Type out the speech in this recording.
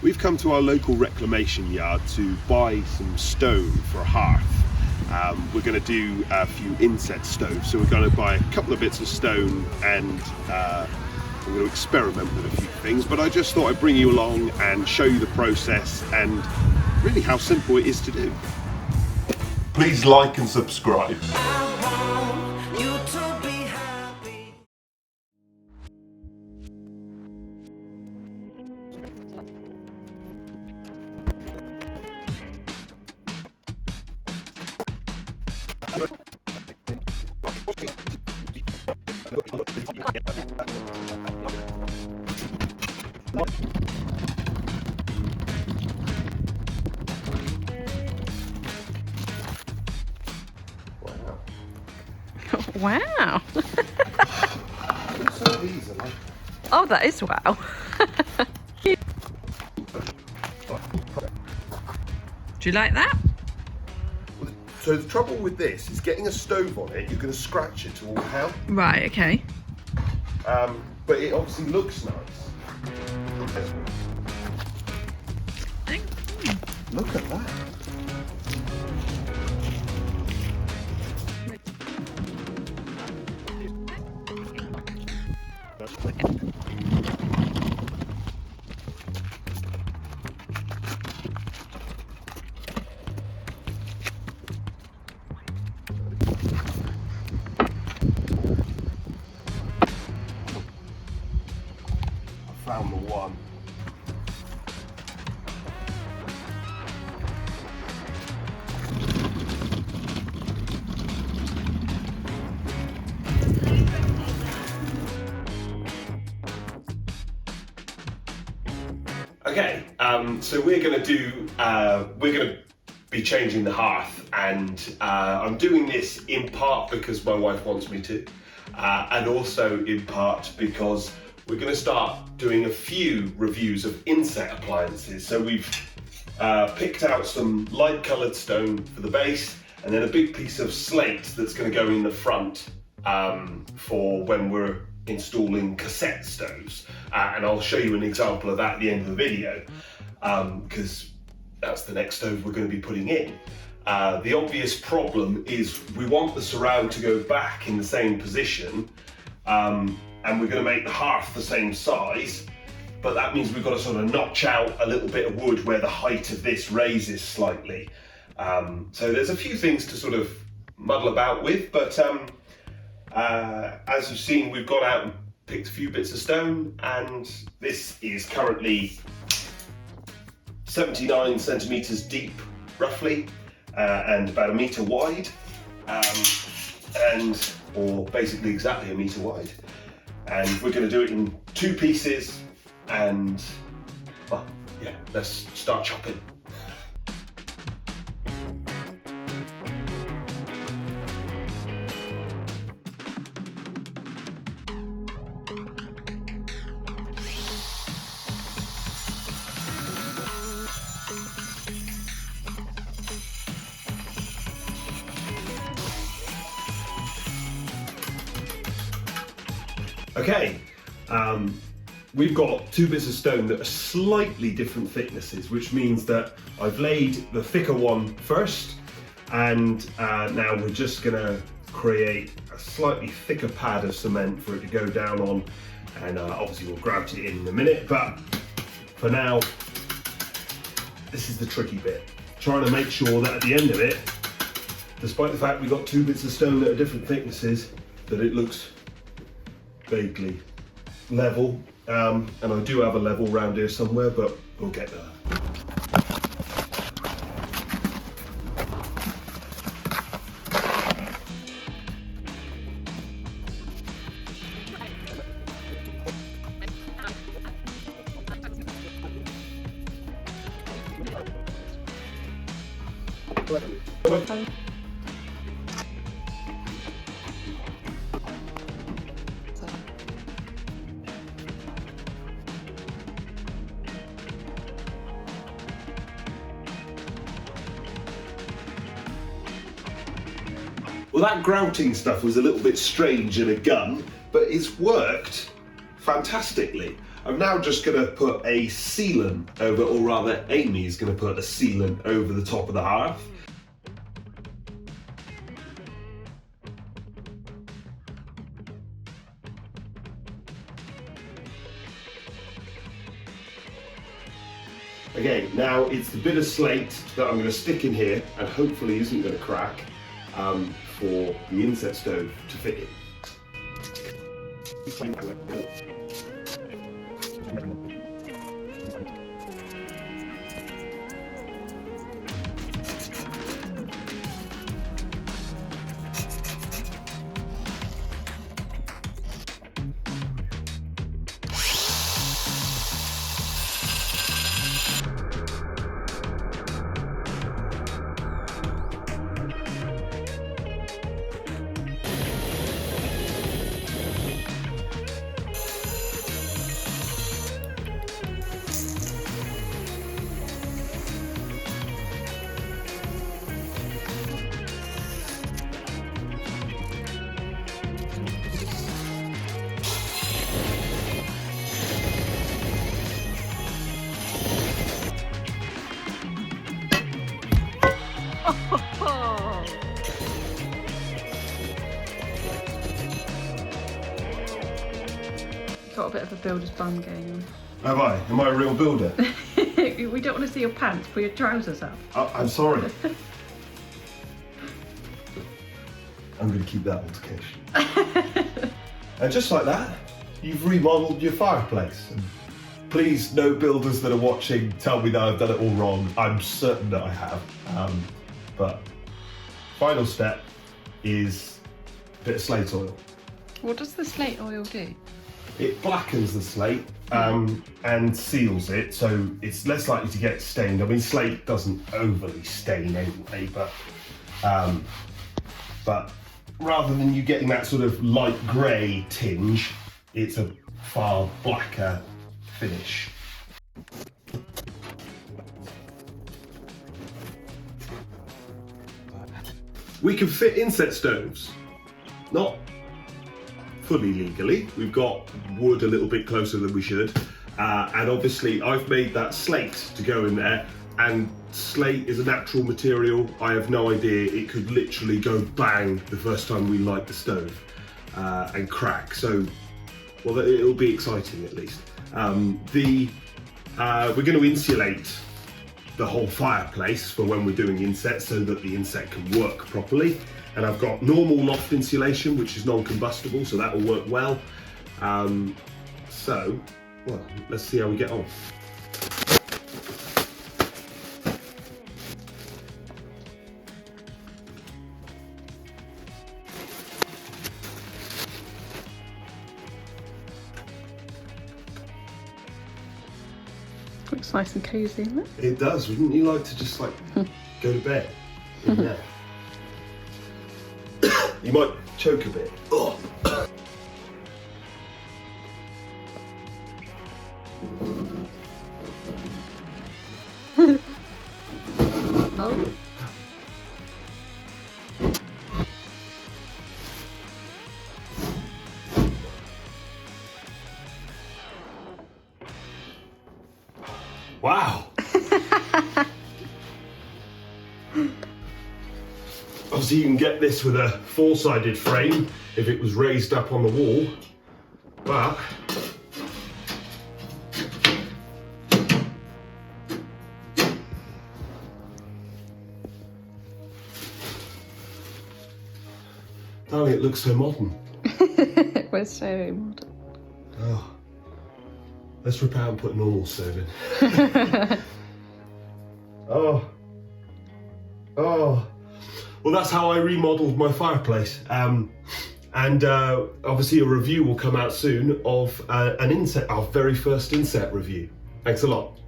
We've come to our local reclamation yard to buy some stone for a hearth. We're going to do a few inset stoves, so we're going to buy a couple of bits of stone and we're going to experiment with a few things, but I just thought I'd bring you along and show you the process and really how simple it is to do. Please like and subscribe. Wow. So these are like... Oh, that is wow. Do you like that? So the trouble with this is getting a stove on it, you're going to scratch it to all hell. Right, okay. But it obviously looks nice. Look at that. I found the one. Okay, so we're going to be changing the hearth, and I'm doing this in part because my wife wants me to, and also in part because we're going to start doing a few reviews of inset appliances. So we've picked out some light coloured stone for the base, and then a big piece of slate that's going to go in the front for when we're installing cassette stoves, and I'll show you an example of that at the end of the video, because that's the next stove we're going to be putting in. The obvious problem is we want the surround to go back in the same position, and we're going to make the hearth the same size, but that means we've got to sort of notch out a little bit of wood where the height of this raises slightly. So there's a few things to sort of muddle about with, but as you've seen, we've gone out and picked a few bits of stone, and this is currently 79 centimetres deep, roughly, and about 1 metre wide, or basically exactly 1 metre wide. And we're going to do it in 2 pieces, and well, yeah, let's start chopping. Okay, we've got 2 bits of stone that are slightly different thicknesses, which means that I've laid the thicker one first, and now we're just going to create a slightly thicker pad of cement for it to go down on, and obviously we'll gravity it in a minute, but for now, this is the tricky bit. Trying to make sure that at the end of it, despite the fact we've got 2 bits of stone that are different thicknesses, that it looks vaguely level, and I do have a level round here somewhere, but we'll get there. Well, that grouting stuff was a little bit strange in a gun, but it's worked fantastically. I'm now just going to put a sealant over, or rather Amy is going to put a sealant over the top of the hearth. Again, now it's the bit of slate that I'm going to stick in here and hopefully isn't going to crack for the inset stove to fit in. Got a bit of a builder's bum going on. Have I? Am I a real builder? We don't want to see your pants. Pull your trousers up. I'm sorry. I'm going to keep that altercation. And just like that, you've remodeled your fireplace. And please, no builders that are watching tell me that I've done it all wrong. I'm certain that I have. But final step is a bit of slate oil. What does the slate oil do? It blackens the slate and seals it, so it's less likely to get stained. I mean, slate doesn't overly stain anyway, but rather than you getting that sort of light grey tinge, it's a far blacker finish. We can fit inset stoves, not fully legally. We've got wood a little bit closer than we should, and obviously I've made that slate to go in there, and slate is a natural material. I have no idea, it could literally go bang the first time we light the stove and crack, so well, it'll be exciting at least. We're going to insulate the whole fireplace for when we're doing inset so that the inset can work properly. And I've got normal loft insulation, which is non-combustible, so that will work well. Well, let's see how we get on. Looks nice and cosy, isn't it? It does. Wouldn't you like to just like go to bed in there? You might choke a bit. Oh. Oh. Wow. Obviously you can get this with a four-sided frame if it was raised up on the wall, but darling, it looks so modern. We're so modern. Oh. Let's rip out and put a normal stove in. Oh. Well, that's how I remodeled my fireplace. And obviously a review will come out soon of an inset, our very first inset review. Thanks a lot.